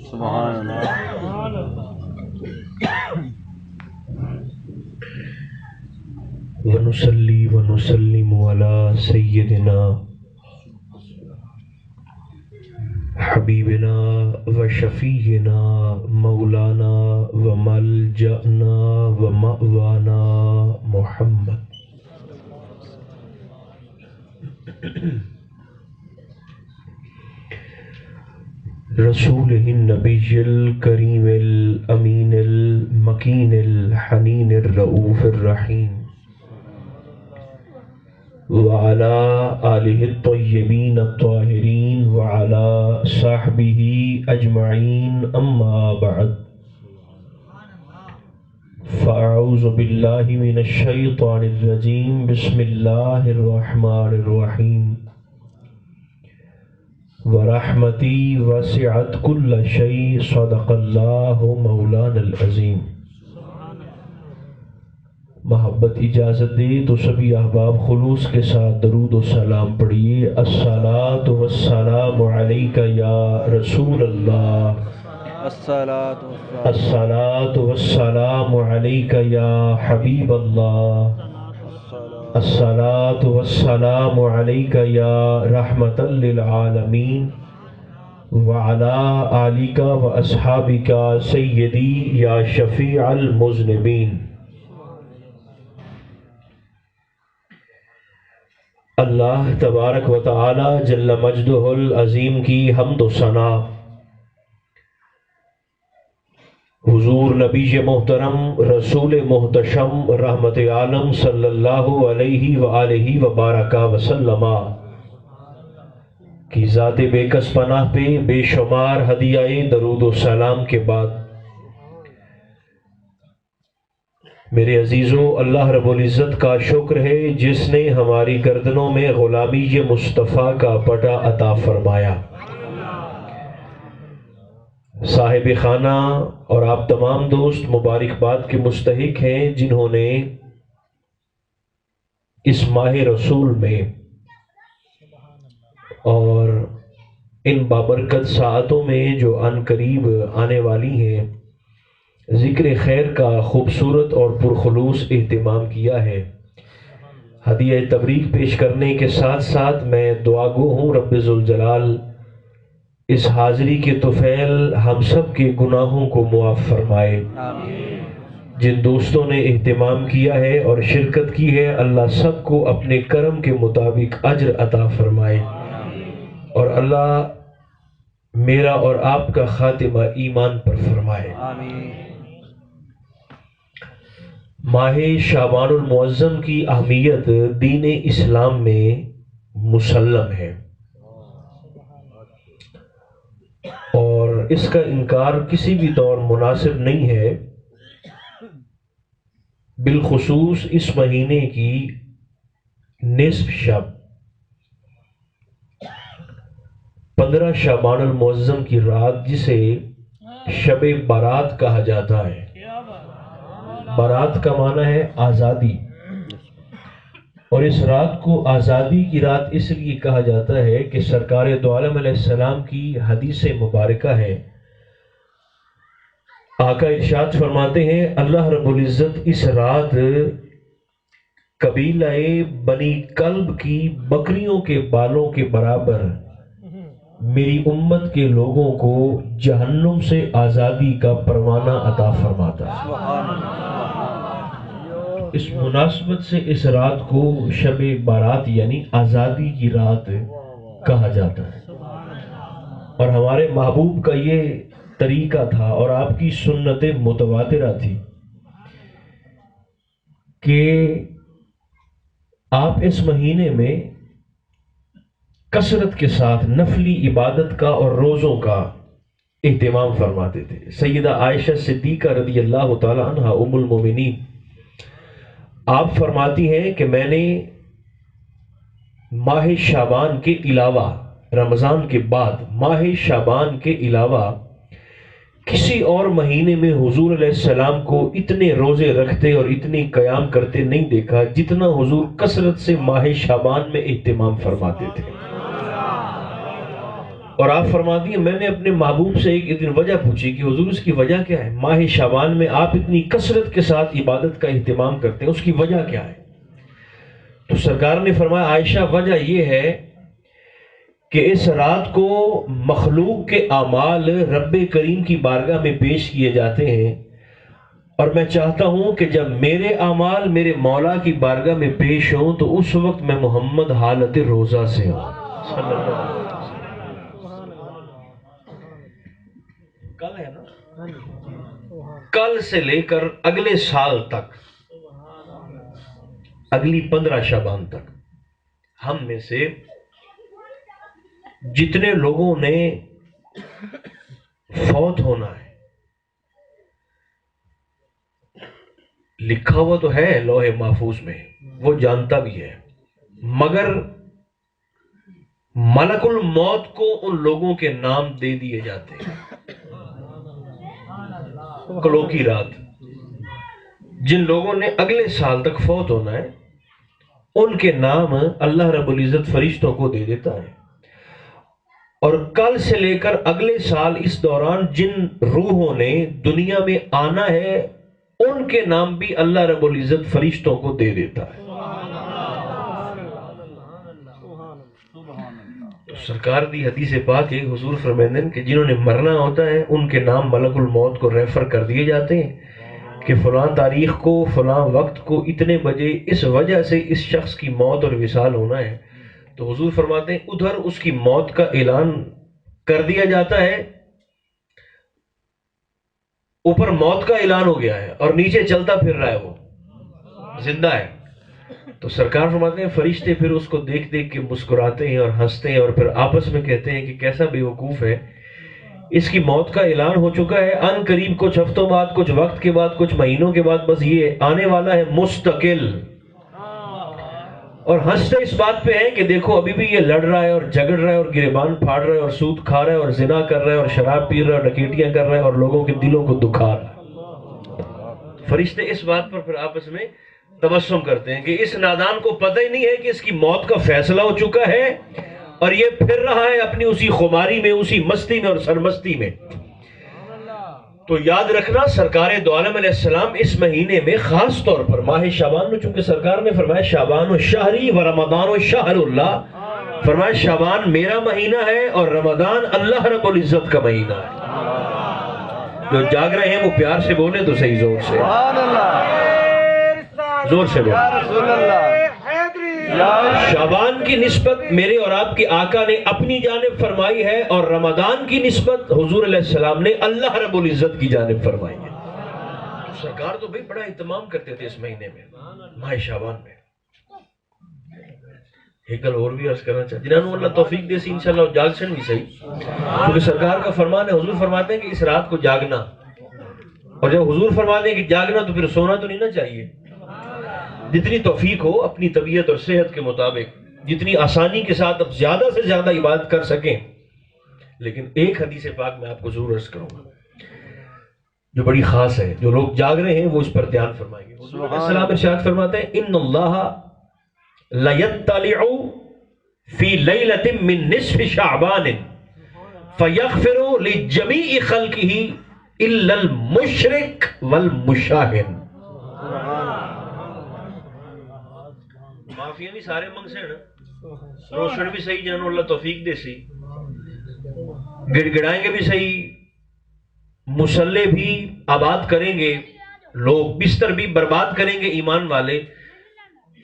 سبحان اللہ ونصلي ونسلم على سيدنا حبيبنا وشفيعنا مولانا وملجأنا ومأوانا محمد رسوله النبي الكريم الأمين المكين الحنين الرؤوف الرحيم وعلى آله الطيبين الطاهرين وعلى صحبه أجمعين أما بعد فأعوذ بالله من الشيطان الرجيم بسم الله الرحمن الرحيم ورحمتي وسعت كل شيء صدق الله مولانا العظيم. محبت اجازت دے تو سبھی احباب خلوص کے ساتھ درود و سلام پڑھیے. الصلاۃ والسلام علیک یا رسول اللہ، الصلاۃ والسلام علیک یا حبیب اللہ، الصلاۃ والسلام علیک یا رحمۃ للعالمین وعلی آلک و اصحابک سیدی یا شفیع المذنبین. اللہ تبارک و تعالی جل مجدہ العظیم کی حمد و ثنا حضور نبی محترم رسول محتشم رحمت عالم صلی اللہ علیہ وآلہ وبارک وسلم کی ذات بے کس پناہ پہ بے شمار ہدیہ درود و سلام کے بعد میرے عزیزوں، اللہ رب العزت کا شکر ہے جس نے ہماری گردنوں میں غلامی مصطفیٰ کا پٹا عطا فرمایا. صاحب خانہ اور آپ تمام دوست مبارکباد کے مستحق ہیں جنہوں نے اس ماہ رسول میں اور ان بابرکت ساعتوں میں جو عن قریب آنے والی ہیں ذکر خیر کا خوبصورت اور پرخلوص اہتمام کیا ہے. ہدیہ تبریک پیش کرنے کے ساتھ ساتھ میں دعا گو ہوں رب ذوالجلال اس حاضری کے طفیل ہم سب کے گناہوں کو معاف فرمائے. جن دوستوں نے اہتمام کیا ہے اور شرکت کی ہے اللہ سب کو اپنے کرم کے مطابق اجر عطا فرمائے، اور اللہ میرا اور آپ کا خاتمہ ایمان پر فرمائے. ماہ شعبان المعظم کی اہمیت دین اسلام میں مسلم ہے اور اس کا انکار کسی بھی طور مناسب نہیں ہے. بالخصوص اس مہینے کی نصف شب 15 شعبان المعظم کی رات جسے شب بارات کہا جاتا ہے. بارات کا معنی ہے آزادی، اور اس رات کو آزادی کی رات اس لیے کہا جاتا ہے کہ سرکار دو عالم علیہ السلام کی حدیث مبارکہ ہے. آقا ارشاد فرماتے ہیں اللہ رب العزت اس رات قبیلہ بنی کلب کی بکریوں کے بالوں کے برابر میری امت کے لوگوں کو جہنم سے آزادی کا پروانہ عطا فرماتا ہے. اس مناسبت سے اس رات کو شب بارات یعنی آزادی کی رات کہا جاتا ہے. اور ہمارے محبوب کا یہ طریقہ تھا اور آپ کی سنت متواترہ تھی کہ آپ اس مہینے میں کثرت کے ساتھ نفلی عبادت کا اور روزوں کا اہتمام فرماتے تھے. سیدہ عائشہ صدیقہ رضی اللہ تعالی عنہا ام المومنین آپ فرماتی ہیں کہ میں نے ماہ شعبان کے علاوہ رمضان کے بعد ماہ شعبان کے علاوہ کسی اور مہینے میں حضور علیہ السلام کو اتنے روزے رکھتے اور اتنی قیام کرتے نہیں دیکھا جتنا حضور کثرت سے ماہ شعبان میں اہتمام فرماتے تھے. اور آپ فرماتی ہیں میں نے اپنے محبوب سے ایک دن وجہ پوچھی کہ حضور اس کی وجہ کیا ہے؟ ماہ شعبان میں آپ اتنی کثرت کے ساتھ عبادت کا اہتمام کرتے ہیں، اس کی وجہ کیا ہے؟ تو سرکار نے فرمایا عائشہ وجہ یہ ہے کہ اس رات کو مخلوق کے اعمال رب کریم کی بارگاہ میں پیش کیے جاتے ہیں، اور میں چاہتا ہوں کہ جب میرے اعمال میرے مولا کی بارگاہ میں پیش ہوں تو اس وقت میں محمد حالت روزہ سے ہوں. صلی اللہ علیہ وسلم. کل ہے نا، کل سے لے کر اگلے سال تک، اگلی 15 شعبان تک ہم میں سے جتنے لوگوں نے فوت ہونا ہے، لکھا ہوا تو ہے لوح محفوظ میں، وہ جانتا بھی ہے، مگر ملک الموت کو ان لوگوں کے نام دے دیے جاتے ہیں. کلو کی رات جن لوگوں نے اگلے سال تک فوت ہونا ہے ان کے نام اللہ رب العزت فرشتوں کو دے دیتا ہے، اور کل سے لے کر اگلے سال اس دوران جن روحوں نے دنیا میں آنا ہے ان کے نام بھی اللہ رب العزت فرشتوں کو دے دیتا ہے. تو سرکار دی حدیث پاک ہے، حضور فرماتے ہیں کہ جنہوں نے مرنا ہوتا ہے ان کے نام ملک الموت کو ریفر کر دیے جاتے ہیں کہ فلاں تاریخ کو فلاں وقت کو اتنے بجے اس وجہ سے اس شخص کی موت اور وصال ہونا ہے. تو حضور فرماتے ہیں ادھر اس کی موت کا اعلان کر دیا جاتا ہے، اوپر موت کا اعلان ہو گیا ہے اور نیچے چلتا پھر رہا ہے، وہ زندہ ہے. تو سرکار فرماتے ہیں فرشتے پھر اس کو دیکھ دیکھ کے مسکراتے ہیں اور ہنستے ہیں اور پھر آپس میں کہتے ہیں کہ کیسا بے وقوف ہے، اس کی موت کا اعلان ہو چکا ہے، ان قریب کچھ ہفتوں بعد، کچھ وقت کے بعد، کچھ مہینوں کے بعد بس یہ آنے والا ہے مستقل. اور ہنستے اس بات پہ ہیں کہ دیکھو ابھی بھی یہ لڑ رہا ہے اور جھگڑ رہا ہے اور گریبان پھاڑ رہا ہے اور سود کھا رہا ہے اور زنا کر رہا ہے اور شراب پی رہا ہے اور ڈکیٹیاں کر رہا ہے اور لوگوں کے دلوں کو دکھا رہا ہے. فرشتے اس بات پر پھر آپس میں تبسم کرتے ہیں کہ اس نادان کو پتہ ہی نہیں ہے کہ اس کی موت کا فیصلہ ہو چکا ہے اور یہ پھر رہا ہے اپنی اسی خماری میں، اسی مستی میں اور سرمستی میں. تو یاد رکھنا سرکار دو عالم علیہ السلام اس مہینے میں خاص طور پر ماہ شعبان میں، چونکہ سرکار نے فرمایا شعبان و شہری و رمضان و شہر اللہ، فرمایا شعبان میرا مہینہ ہے اور رمضان اللہ رب العزت کا مہینہ ہے. جو جاگ رہے ہیں وہ پیار سے بولے تو صحیح، زور سے، زور سے بولے. شعبان کی نسبت میرے اور آپ کے آقا نے اپنی جانب فرمائی ہے اور رمضان کی نسبت حضور علیہ السلام نے اللہ رب العزت کی جانب فرمائی ہے. سرکار تو بھئی بڑا اہتمام کرتے تھے اس مہینے میں، ماہ شعبان میں. ایک گل اور بھی عرض کرنا چاہتے جنہوں اللہ توفیق دے سی انشاءاللہ جاگ سن بھی صحیح، کیونکہ سرکار کا فرمان ہے، حضور فرماتے ہیں کہ اس رات کو جاگنا، اور جب حضور فرماتے ہیں کہ جاگنا تو پھر سونا تو نہیں نہ چاہیے. جتنی توفیق ہو اپنی طبیعت اور صحت کے مطابق، جتنی آسانی کے ساتھ اب زیادہ سے زیادہ عبادت کر سکیں. لیکن ایک حدیث پاک میں آپ کو ضرور عرض کروں گا جو بڑی خاص ہے، جو لوگ جاگ رہے ہیں وہ اس پر دھیان فرمائیں گے. حضور علیہ السلام ارشاد فرماتے ہیں ان اللہ لیطلع فی لیلۃ من نصف شعبان فیغفر لجمیع خلقہ الا المشرک والمشاہد. معافیاں بھی سارے منگ سے نا، روشن بھی صحیح جنہوں اللہ توفیق دے سی، گڑ گڑائیں گے بھی صحیح، مسلح بھی آباد کریں گے، لوگ بستر بھی برباد کریں گے ایمان والے،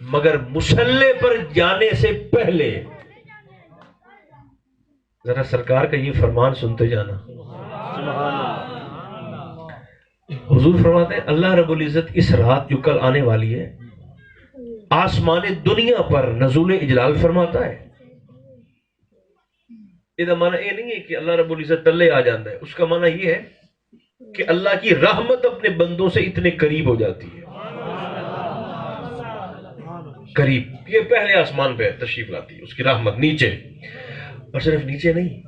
مگر مسلح پر جانے سے پہلے ذرا سرکار کا یہ فرمان سنتے جانا. حضور فرماتے ہیں اللہ رب العزت اس رات جو کل آنے والی ہے آسمان دنیا پر نزول اجلال فرماتا ہے. یہ معنی یہ نہیں ہے کہ اللہ رب العزت تلے آ جاتا ہے، اس کا معنی یہ ہے کہ اللہ کی رحمت اپنے بندوں سے اتنے قریب ہو جاتی ہے، قریب. یہ پہلے آسمان پہ تشریف لاتی ہے اس کی رحمت نیچے، اور صرف نیچے نہیں،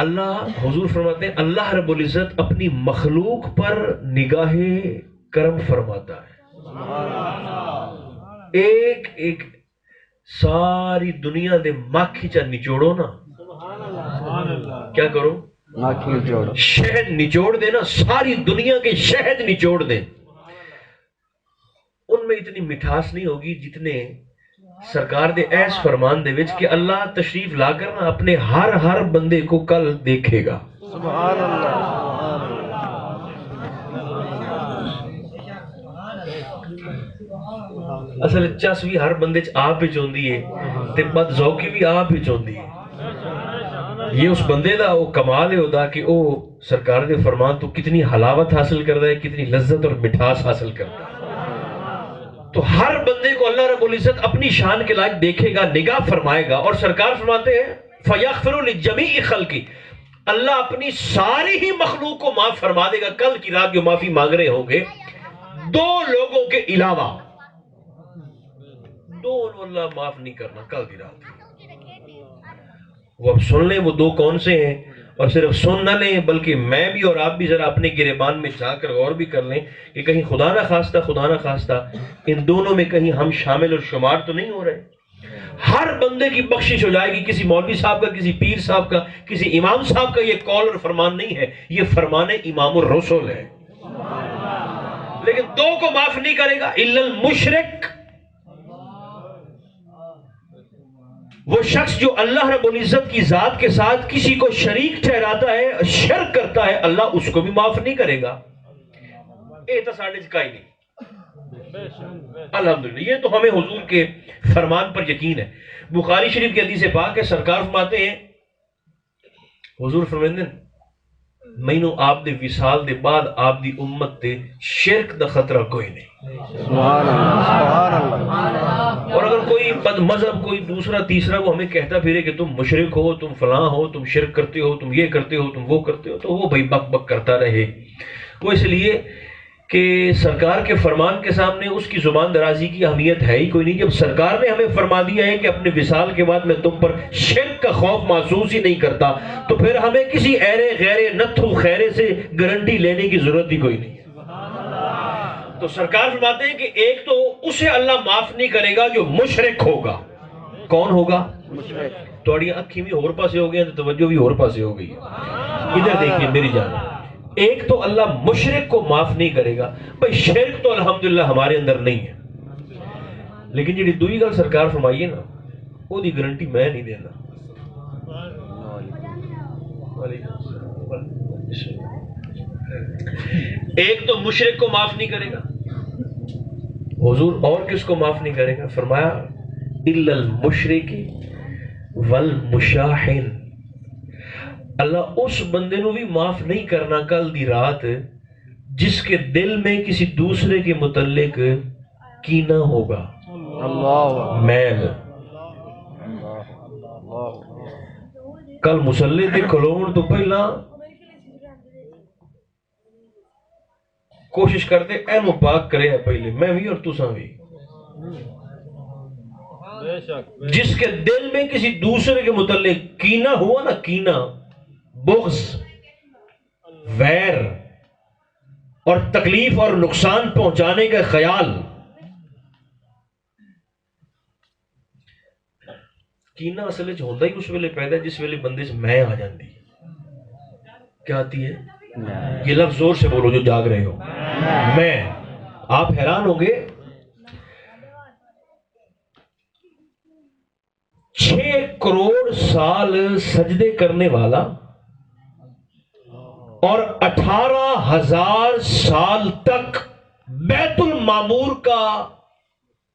اللہ حضور فرماتے ہیں اللہ رب العزت اپنی مخلوق پر نگاہ کرم فرماتا ہے. ایک ایک ساری دنیا دے مکھی چا نچوڑو نا, کیا کرو, شہد نچوڑ دے نا, ساری دنیا کے شہد نچوڑ دے, ان میں اتنی مٹھاس نہیں ہوگی جتنے سرکار دے ایس فرمان دے وچ کہ اللہ تشریف لا کر نا اپنے ہر بندے کو کل دیکھے گا. سبحان اللہ. اصل چس بھی ہر بندے چ آپ ہی چوندی ہے تے بد ذوقی بھی آپ ہی چوندی ہے. یہ اس بندے دا وہ کمال ہے ہوتا کہ وہ سرکار دے فرمان تو کتنی حلاوت حاصل کرتا ہے, کتنی لذت اور مٹھاس حاصل کرتا ہے. تو ہر بندے کو اللہ رب العزت اپنی شان کے لائق دیکھے گا, نگاہ فرمائے گا. اور سرکار فرماتے ہیں فَيَغْفِرُ لِجَمِيعِ خَلْقِ, اللہ اپنی ساری ہی مخلوق کو معاف فرما دے گا. کل کی رات جو معافی مانگ رہے ہوں گے دو لوگوں کے علاوہ, دو اللہ معاف نہیں کرنا کل کی رات. وہ اب سن لیں وہ دو کون سے ہیں, اور صرف سن نہ لیں بلکہ میں بھی اور آپ بھی ذرا اپنے گریبان میں جا کر غور بھی کر لیں کہ کہیں خدا نہ خواستہ ان دونوں میں کہیں ہم شامل اور شمار تو نہیں ہو رہے. ہر بندے کی بخشش ہو جائے گی. کسی مولوی صاحب کا, کسی پیر صاحب کا, کسی امام صاحب کا یہ قول اور فرمان نہیں ہے, یہ فرمان امام الرسول ہے. لیکن دو کو معاف نہیں کرے گا, الا المشرک, وہ شخص جو اللہ رب العزت کی ذات کے ساتھ کسی کو شریک ٹھہراتا ہے, شرک کرتا ہے, اللہ اس کو بھی معاف نہیں کرے گا. یہ تو ساڑھے چکائی نہیں. الحمدللہ یہ تو ہمیں حضور کے فرمان پر یقین ہے. بخاری شریف کی حدیث پاک ہے, سرکار فرماتے ہیں, حضور فرماتے ہیں مینوں آپ دے وصال دے بعد آپ دی امت تے شرک دا خطرہ کوئی نہیں. سبحان اللہ. اور اگر کوئی بد مذہب, کوئی دوسرا تیسرا وہ ہمیں کہتا پھرے کہ تم مشرک ہو, تم فلاں ہو, تم شرک کرتے ہو, تم یہ کرتے ہو, تم وہ کرتے ہو, تو وہ بھائی بک بک کرتا رہے. وہ اس لیے کہ سرکار کے فرمان کے سامنے اس کی زبان درازی کی اہمیت ہے ہی کوئی نہیں. جب سرکار نے ہمیں فرما دیا ہے کہ اپنے وصال کے بعد میں تم پر شرک کا خوف محسوس ہی نہیں کرتا, تو پھر ہمیں کسی ایرے غیرے نتھو خیرے سے گارنٹی لینے کی ضرورت ہی کوئی نہیں. تو سرکار فرماتے ہیں کہ ایک تو اسے اللہ معاف نہیں کرے گا جو مشرک ہوگا. کون ہوگا؟ مشرک. توڑی اکھی بھی اور پاسے ہو گئے تو توجہ بھی اور پاسے ہو گئی. ادھر دیکھیے میری جان, ایک تو اللہ مشرک کو معاف نہیں کرے گا. بھئی شرک تو الحمدللہ ہمارے اندر نہیں ہے, لیکن جی دوئی گل سرکار فرمائیے نا وہ دی گارنٹی میں نہیں دینا. ایک تو مشرک کو معاف نہیں کرے گا, حضور اور کس کو معاف نہیں کرے گا؟ فرمایا الا المشرک والمشاحن, اللہ اس بندے نو بھی معاف نہیں کرنا کل دی رات جس کے دل میں کسی دوسرے کے متعلق کینہ ہوگا, میل. کل مسلح تے کھلون تو پہلا کوشش کرتے اینو پاک کرے ہیں پہلے, میں بھی اور تساں بھی. جس کے دل میں کسی دوسرے کے متعلق کینہ ہوا نا, کینہ, بغض, ویر اور تکلیف اور نقصان پہنچانے کا خیال, کینہ اصل وچ ہوندا ہی اس ویلے پیدا جس ویلے بندے سے میں آ جاندی. کیا آتی ہے؟ یہ لفظ زور سے بولو جو جاگ رہے ہو. میں. آپ حیران ہوں گے 6 کروڑ سال سجدے کرنے والا اور 18,000 سال تک بیت المعمور کا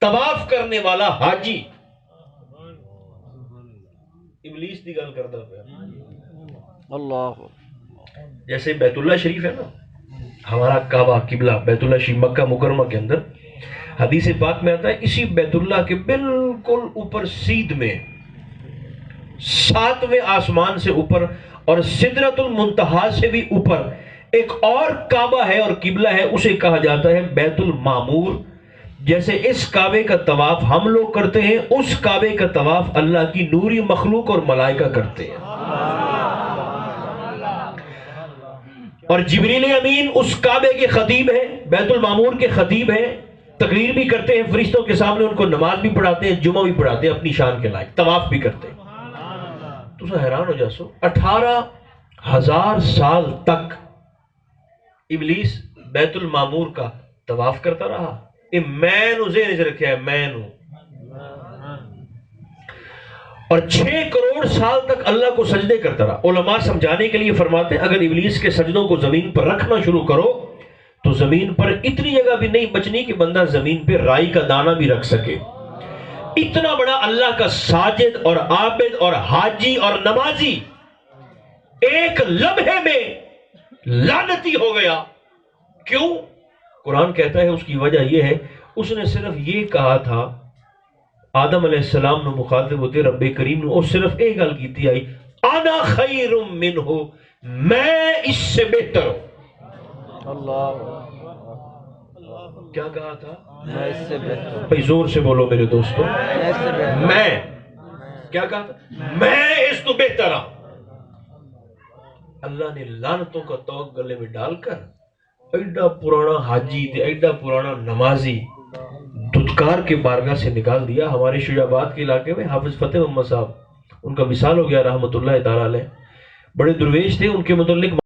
طواف کرنے والا حاجی ابلیس دی گل کرتا پیا. اللہ. جیسے بیت اللہ شریف ہے نا, ہمارا کعبہ قبلہ بیت اللہ شریف مکہ مکرمہ کے اندر, حدیث پاک میں آتا ہے اسی بیت اللہ کے بالکل اوپر سیدھ میں 7ویں آسمان سے اوپر اور سدرۃ المنتہا سے بھی اوپر ایک اور کعبہ ہے اور قبلہ ہے, اسے کہا جاتا ہے بیت المعمور. جیسے اس کعبے کا طواف ہم لوگ کرتے ہیں, اس کعبے کا طواف اللہ کی نوری مخلوق اور ملائکہ کرتے ہیں. اور جبریل امین اس کعبے کے خطیب ہیں، بیت المعمور کے خطیب ہیں، تقریر بھی کرتے ہیں فرشتوں کے سامنے، ان کو نماز بھی پڑھاتے ہیں، جمعہ بھی پڑھاتے ہیں اپنی شان کے لائق، طواف بھی کرتے ہیں۔ تو سا حیران ہو جاسو 18,000 سال تک ابلیس بیت المعمور کا طواف کرتا رہا۔ یہ میں نو ذہن سے رکھا ہے، میں نو، اور 6 کروڑ سال تک اللہ کو سجدے کرتا رہا۔ علماء سمجھانے کے لیے فرماتے ہیں اگر ابلیس کے سجدوں کو زمین پر رکھنا شروع کرو تو زمین پر اتنی جگہ بھی نہیں بچنی کہ بندہ زمین پہ رائی کا دانہ بھی رکھ سکے۔ اتنا بڑا اللہ کا ساجد اور عابد اور حاجی اور نمازی ایک لمحے میں لعنتی ہو گیا۔ کیوں؟ قرآن کہتا ہے اس کی وجہ یہ ہے، اس نے صرف یہ کہا تھا، آدم علیہ السلام نے مخاطب ہوتے رب کریم نے، اور صرف ایک گل کیتی آئی، انا خیر منہ، میں اس سے بہتر ہوں۔ کیا کہا تھا؟ میں اس سے بہتر ہوں۔ بھائی زور سے بولو میرے دوستو، میں اس سے بہتر ہوں۔ میں کیا کہا تھا؟ میں اس تو بہتر ہوں۔ اللہ نے لعنتوں کا توق گلے میں ڈال کر ایڈا پرانا حاجی تے ایڈا پرانا نمازی دھتکار کے بارگاہ سے نکال دیا۔ ہمارے شجاع آباد کے علاقے میں حافظ فتح محمد صاحب، ان کا مثال ہو گیا رحمۃ اللہ تعالی علیہ، بڑے درویش تھے، ان کے متعلق